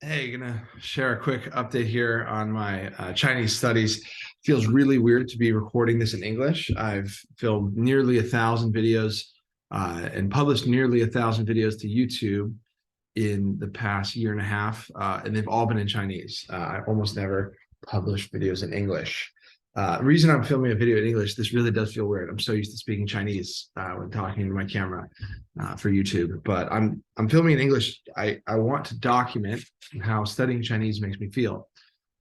Hey, gonna share a quick update here on my Chinese studies. Feels really weird to be recording this in English. I've filmed nearly 1,000 videos and published nearly 1,000 videos to YouTube in the past year and a half, and they've all been in Chinese. I almost never publish videos in English. The reason I'm filming a video in English, this really does feel weird. I'm so used to speaking Chinese when talking to my camera for YouTube, but I'm filming in English. I want to document how studying Chinese makes me feel,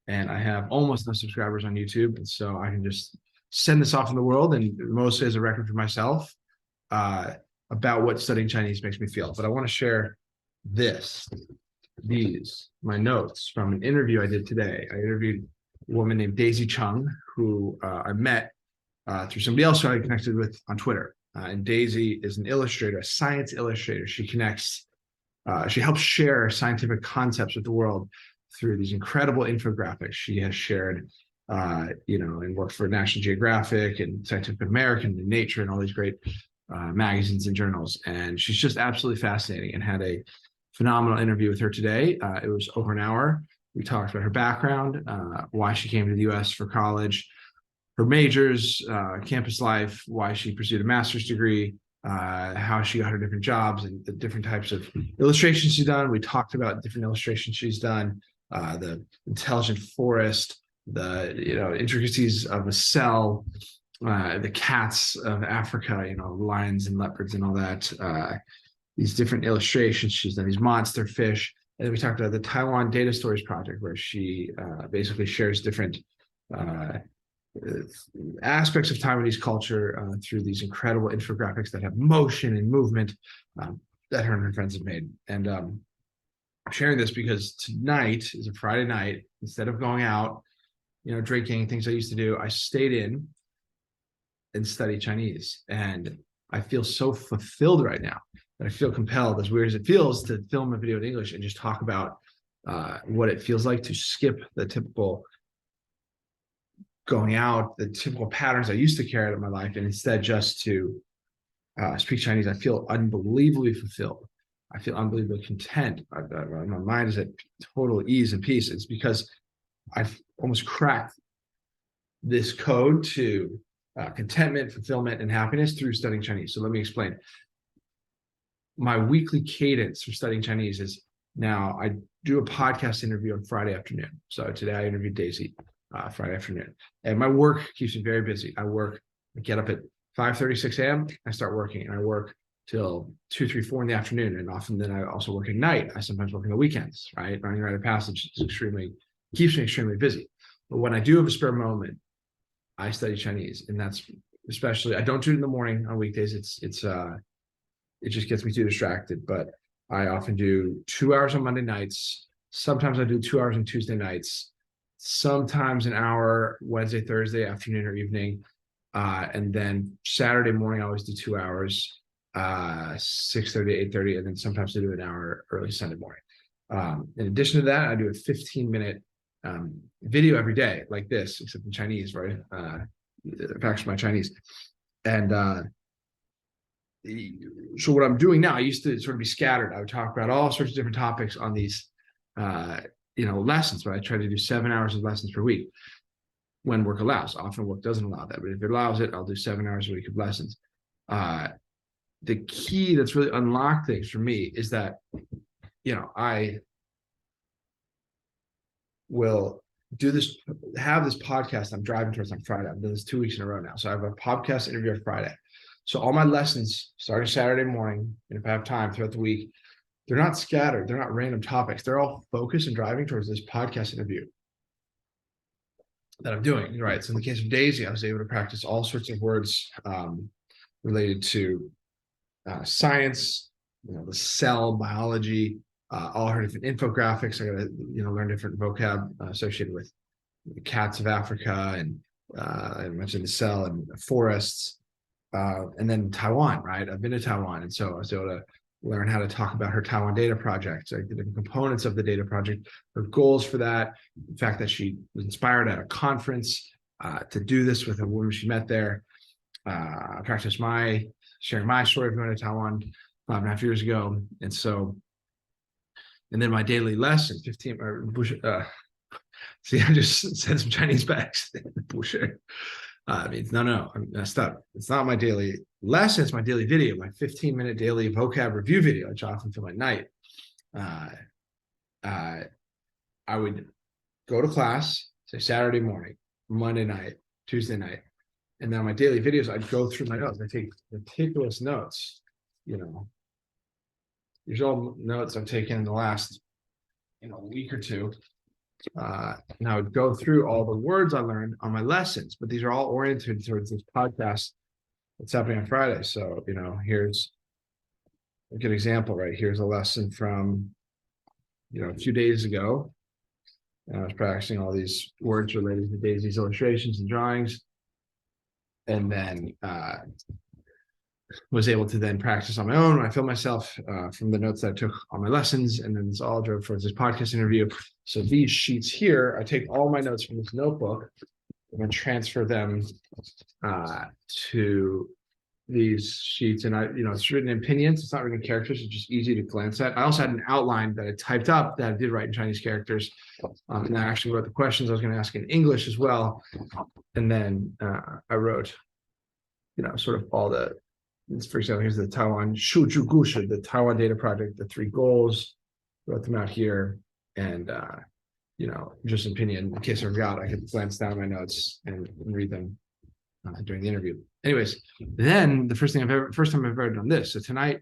and I have almost no subscribers on YouTube, and so I can just send this off in the world, and mostly as a record for myself uh, about what studying Chinese makes me feel. But I want to share this, my notes from an interview I did today. I interviewed a woman named Daisy Chung, who I met through somebody else who I connected with on Twitter. And Daisy is an illustrator, a science illustrator. She helps share scientific concepts with the world through these incredible infographics she has shared, and worked for National Geographic and Scientific American and Nature and all these great magazines and journals. And she's just absolutely fascinating, and had a phenomenal interview with her today. It was over an hour. We talked about her background, why she came to the US for college, her majors, campus life, why she pursued a master's degree, how she got her different jobs and the different types of illustrations she's done. We talked about different illustrations she's done, the intelligent forest, the intricacies of a cell, the cats of Africa, lions and leopards and all that. These different illustrations she's done, these monster fish. And then we talked about the Taiwan Data Stories Project, where she basically shares different aspects of Taiwanese culture through these incredible infographics that have motion and movement that her and her friends have made. And I'm sharing this because tonight is a Friday night. Instead of going out, drinking, things I used to do, I stayed in and studied Chinese. And I feel so fulfilled right now that I feel compelled, as weird as it feels, to film a video in English and just talk about what it feels like to skip the typical going out, the typical patterns I used to carry out in my life, and instead just to speak Chinese. I feel unbelievably fulfilled. I feel unbelievably content. My mind is at total ease and peace. It's because I've almost cracked this code to contentment, fulfillment, and happiness through studying Chinese. So let me explain. My weekly cadence for studying Chinese is, now I do a podcast interview on Friday afternoon. So today I interviewed Daisy Friday afternoon, and my work keeps me very busy. I get up at 5:36 a.m. I start working, and I work till 2, 3, 4 in the afternoon. And often then I also work at night. I sometimes work on the weekends, right? Running Rite of Passage keeps me extremely busy. But when I do have a spare moment, I study Chinese, and that's especially, I don't do it in the morning on weekdays. It just gets me too distracted. But I often do 2 hours on Monday nights. Sometimes I do 2 hours on Tuesday nights. Sometimes an hour Wednesday, Thursday afternoon or evening. And then Saturday morning, I always do 2 hours, 6:30 to 8:30. And then sometimes I do an hour early Sunday morning. In addition to that, I do a 15-minute video every day like this, except in Chinese, right? Practice my Chinese. And so what I'm doing now, I used to sort of be scattered. I would talk about all sorts of different topics on these lessons, but I try to do 7 hours of lessons per week when work allows. Often work doesn't allow that, but if it allows it, I'll do 7 hours a week of lessons. The key that's really unlocked things for me is that, I will have this podcast I'm driving towards on Friday. I've done this 2 weeks in a row now. So I have a podcast interview on Friday. So all my lessons starting Saturday morning, and if I have time throughout the week, they're not scattered. They're not random topics. They're all focused and driving towards this podcast interview that I'm doing, right? So in the case of Daisy, I was able to practice all sorts of words related to science, the cell biology, all her different infographics. I got to, learn different vocab associated with the cats of Africa, and I mentioned the cell and forests, and then Taiwan, right? I've been to Taiwan, and so I was able to learn how to talk about her Taiwan data project, like the different components of the data project, her goals for that, the fact that she was inspired at a conference to do this with a woman she met there. I practiced sharing my story of going to Taiwan 5.5 years ago. And so And then my daily lesson, 15 see, I just said some Chinese bags. I mean, no, I'm messed up. It's not my daily lesson, it's my daily video, my 15-minute daily vocab review video, which I often film at night. I would go to class, say Saturday morning, Monday night, Tuesday night. And then on my daily videos, I'd go through my notes. I take meticulous notes, you know. These are all notes I've taken in the last, week or two. And I would go through all the words I learned on my lessons, but these are all oriented towards this podcast that's happening on Friday. So, here's a good example, right? Here's a lesson from, a few days ago. And I was practicing all these words related to Daisy's illustrations and drawings. And then was able to then practice on my own. I filmed myself from the notes that I took on my lessons, and then this all drove towards this podcast interview. So these sheets here, I take all my notes from this notebook and then transfer them to these sheets. And it's written in pinyin. It's not written in characters. It's just easy to glance at. I also had an outline that I typed up that I did write in Chinese characters. And I actually wrote the questions I was going to ask in English as well. And then I wrote, sort of all the, for example, here's the Taiwan Shuju Gushu, the Taiwan Data Project, the 3 goals, wrote them out here. And, just in pinyin, in case I forgot, I could glance down my notes and read them during the interview. Anyways, then the first time I've ever done this. So tonight,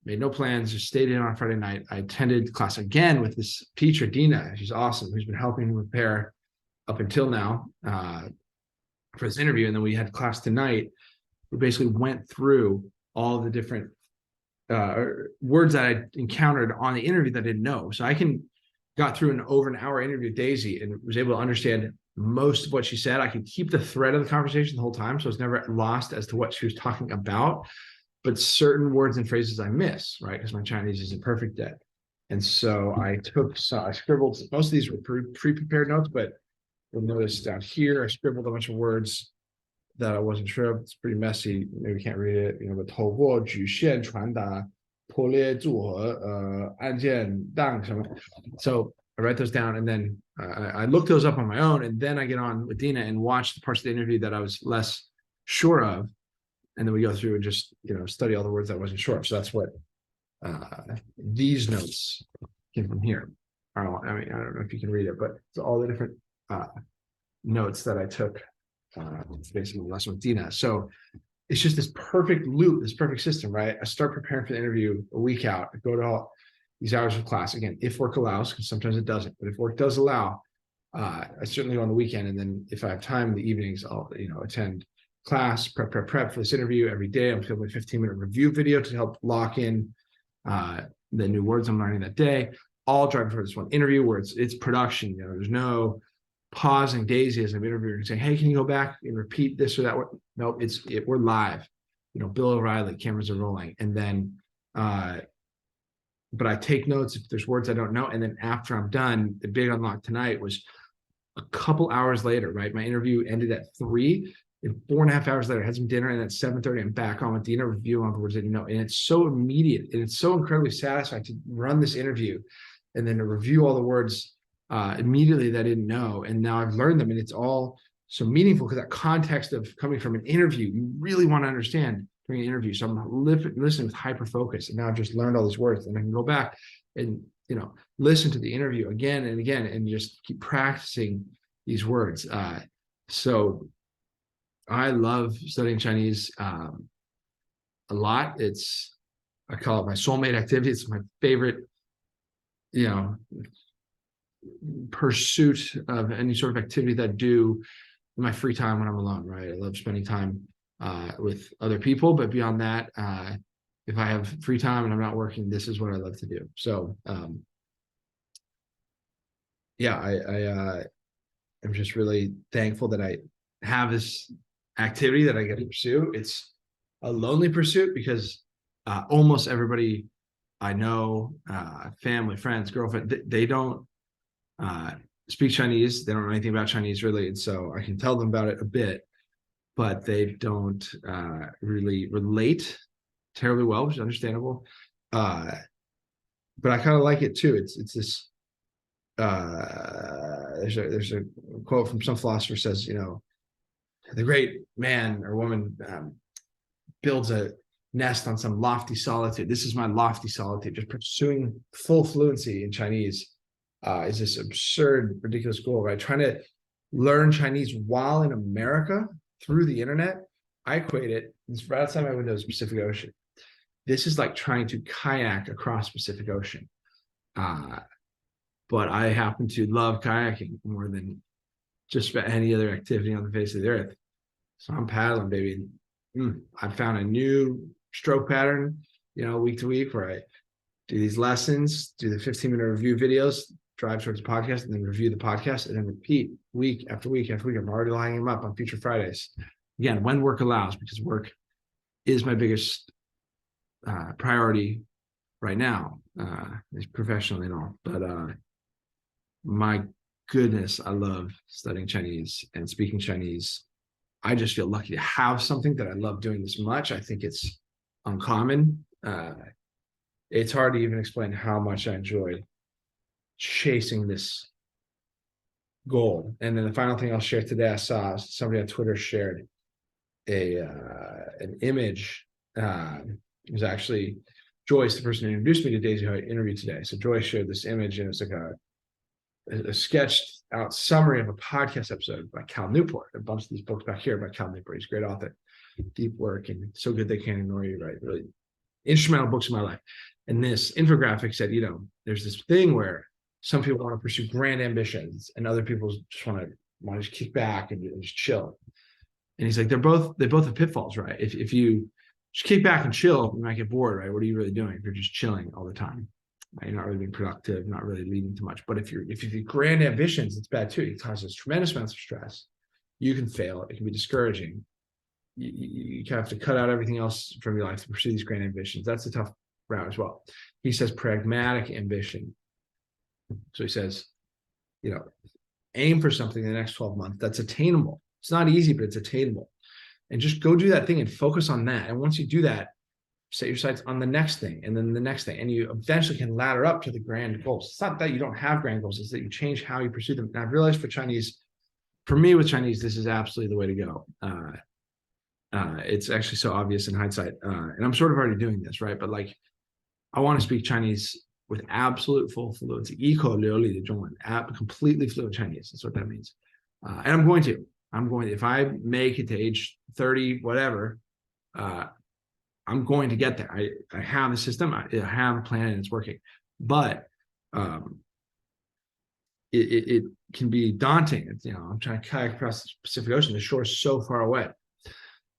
made no plans, just stayed in on Friday night. I attended class again with this teacher, Dina. She's awesome, who's been helping me prepare up until now for this interview. And then we had class tonight. We basically went through all the different words that I encountered on the interview that I didn't know. So I got through over an hour interview with Daisy and was able to understand most of what she said. I could keep the thread of the conversation the whole time, so I was never lost as to what she was talking about. But certain words and phrases I miss, right? Because my Chinese isn't perfect yet. And so I scribbled, most of these were pre-prepared notes, but you'll notice down here, I scribbled a bunch of words that I wasn't sure of. It's pretty messy. Maybe you can't read it, but 头过局限传达破裂组合按键档什么. So I write those down, and then I look those up on my own, and then I get on with Dina and watch the parts of the interview that I was less sure of, and then we go through and just study all the words that I wasn't sure of. So that's what these notes came from here. I don't know if you can read it, but it's all the different notes that I took. It's basically a lesson with Dina. So it's just this perfect loop, this perfect system, right? I start preparing for the interview a week out. I go to all these hours of class again, if work allows, because sometimes it doesn't. But if work does allow, I certainly go on the weekend. And then if I have time in the evenings, I'll attend class, prep for this interview every day. I'm filming a 15-minute review video to help lock in the new words I'm learning that day. All driving for this one interview where it's production. There's no pausing Daisy as I'm interviewing and saying, hey, can you go back and repeat this or that word? No, we're live. Bill O'Reilly, cameras are rolling. And then but I take notes if there's words I don't know. And then after I'm done, the big unlock tonight was a couple hours later, right? My interview ended at 3, and 4.5 hours later, I had some dinner, and at 7:30, I'm back on with Dina reviewing all the words I didn't know. And it's so immediate, and it's so incredibly satisfying to run this interview and then to review all the words immediately that I didn't know. And now I've learned them, and it's all so meaningful because that context of coming from an interview, you really want to understand during an interview. So I'm listening with hyper focus, and now I've just learned all these words, and I can go back and listen to the interview again and again and just keep practicing these words. So I love studying Chinese a lot. I call it my soulmate activity. It's my favorite, pursuit of any sort of activity that I do in my free time when I'm alone, right? I love spending time with other people, but beyond that, if I have free time and I'm not working, this is what I love to do. So, I'm just really thankful that I have this activity that I get to pursue. It's a lonely pursuit because almost everybody I know, family, friends, girlfriend, they don't speak Chinese. They don't know anything about Chinese really. And so I can tell them about it a bit, but they don't really relate terribly well, which is understandable. but I kind of like it too. It's this there's a quote from some philosopher says, the great man or woman builds a nest on some lofty solitude. This is my lofty solitude. Just pursuing full fluency in Chinese is this absurd, ridiculous goal, right? Trying to learn Chinese while in America through the internet. I equate it, it's right outside my window is Pacific Ocean. This is like trying to kayak across Pacific Ocean. But I happen to love kayaking more than just about any other activity on the face of the earth. So I'm paddling, baby. I found a new stroke pattern, week to week, where I do these lessons, do the 15-minute review videos, drive towards the podcast, and then review the podcast, and then repeat week after week after week. I'm already lining them up on future Fridays. Again, when work allows, because work is my biggest priority right now, professionally and all. But my goodness, I love studying Chinese and speaking Chinese. I just feel lucky to have something that I love doing this much. I think it's uncommon. It's hard to even explain how much I enjoy chasing this goal. And then the final thing I'll share today, I saw somebody on Twitter shared an image. It was actually Joyce, the person who introduced me to Daisy, who I interviewed today. So Joyce shared this image, and it's like a sketched out summary of a podcast episode by Cal Newport. A bunch of these books back here by Cal Newport. He's a great author, deep work, and So Good They Can't Ignore You, right? Really instrumental books in my life. And this infographic said, there's this thing where some people want to pursue grand ambitions and other people just want to just kick back and just chill. And he's like, they both have pitfalls, right? If you just kick back and chill, you might get bored, right? What are you really doing if you're just chilling all the time? Right? You're not really being productive, not really leading to much. But if you have grand ambitions, it's bad too. It causes tremendous amounts of stress. You can fail. It can be discouraging. You have to cut out everything else from your life to pursue these grand ambitions. That's a tough route as well. He says pragmatic ambition. So he says, aim for something in the next 12 months that's attainable. It's not easy, but it's attainable. And just go do that thing and focus on that. And once you do that, set your sights on the next thing and then the next thing. And you eventually can ladder up to the grand goals. It's not that you don't have grand goals, it's that you change how you pursue them. And I've realized for me with Chinese, this is absolutely the way to go. It's actually so obvious in hindsight. And I'm sort of already doing this, right? But I want to speak Chinese with absolute full fluency. 一口流利的中文, completely fluent Chinese. That's what that means. And I'm going to. If I make it to age 30, whatever, I'm going to get there. I have the system, I have a plan, and it's working. But it can be daunting. I'm trying to kayak across the Pacific Ocean. The shore is so far away.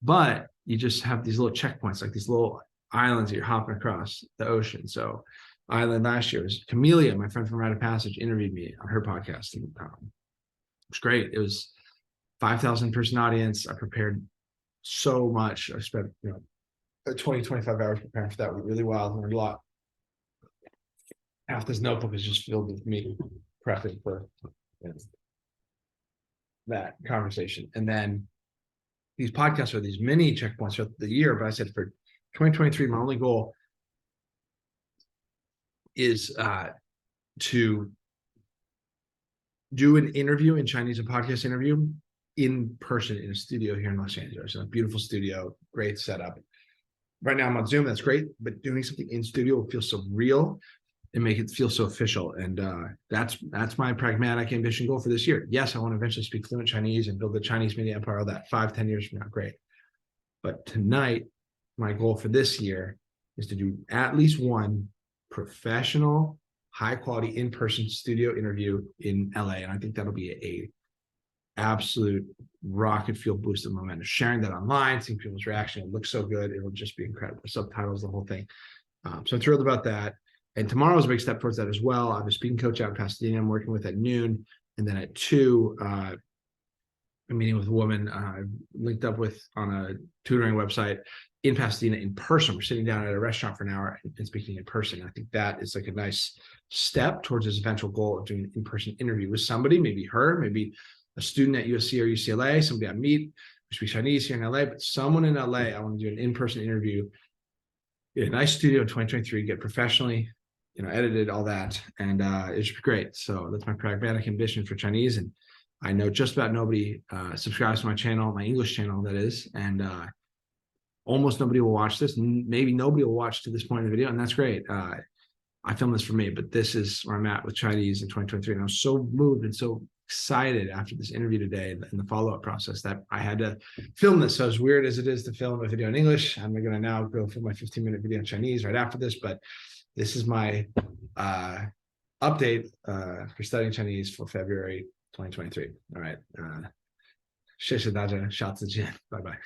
But you just have these little checkpoints, like these little islands that you're hopping across the ocean. So island last year was Camellia, my friend from Rite of Passage, interviewed me on her podcast. And, it was great. It was 5,000 person audience. I prepared so much. I spent 20-25 hours preparing for that. It was really wild. Learned a lot. Half this notebook is just filled with me prepping for that conversation. And then these podcasts are these mini checkpoints throughout the year. But I said for 2023, my only goal is to do an interview in Chinese, a podcast interview in person in a studio here in Los Angeles. A beautiful studio, great setup. Right now I'm on Zoom, that's great, but doing something in studio will feel so real and make it feel so official. And that's my pragmatic ambition goal for this year. Yes, I want to eventually speak fluent Chinese and build the Chinese media empire, all that 5-10 years from now, great. But tonight, my goal for this year is to do at least one professional, high quality in-person studio interview in LA. And I think that'll be a absolute rocket fuel boost of momentum. Sharing that online, seeing people's reaction, it looks so good. It'll just be incredible. Subtitles, the whole thing. So I'm thrilled about that. And tomorrow is a big step towards that as well. I have a speaking coach out in Pasadena I'm working with at noon. And then at 2, I'm meeting with a woman I've linked up with on a tutoring website in Pasadena in person. We're sitting down at a restaurant for an hour and speaking in person. I think that is like a nice step towards this eventual goal of doing an in-person interview with somebody, maybe her, maybe a student at USC or UCLA, somebody I meet who speaks Chinese here in LA, but someone in LA, I want to do an in-person interview in a nice studio in 2023, get professionally edited all that, and it should be great. So that's my pragmatic ambition for Chinese. And I know just about nobody subscribes to my channel, my English channel, that is, and almost nobody will watch this. Maybe nobody will watch to this point in the video, and that's great. I filmed this for me, but this is where I'm at with Chinese in 2023. And I was so moved and so excited after this interview today and the follow-up process that I had to film this. So as weird as it is to film a video in English, I'm going to now go film my 15-minute video in Chinese right after this. But this is my update for studying Chinese for February 2023. All right. 谢谢大家，下次见，拜拜。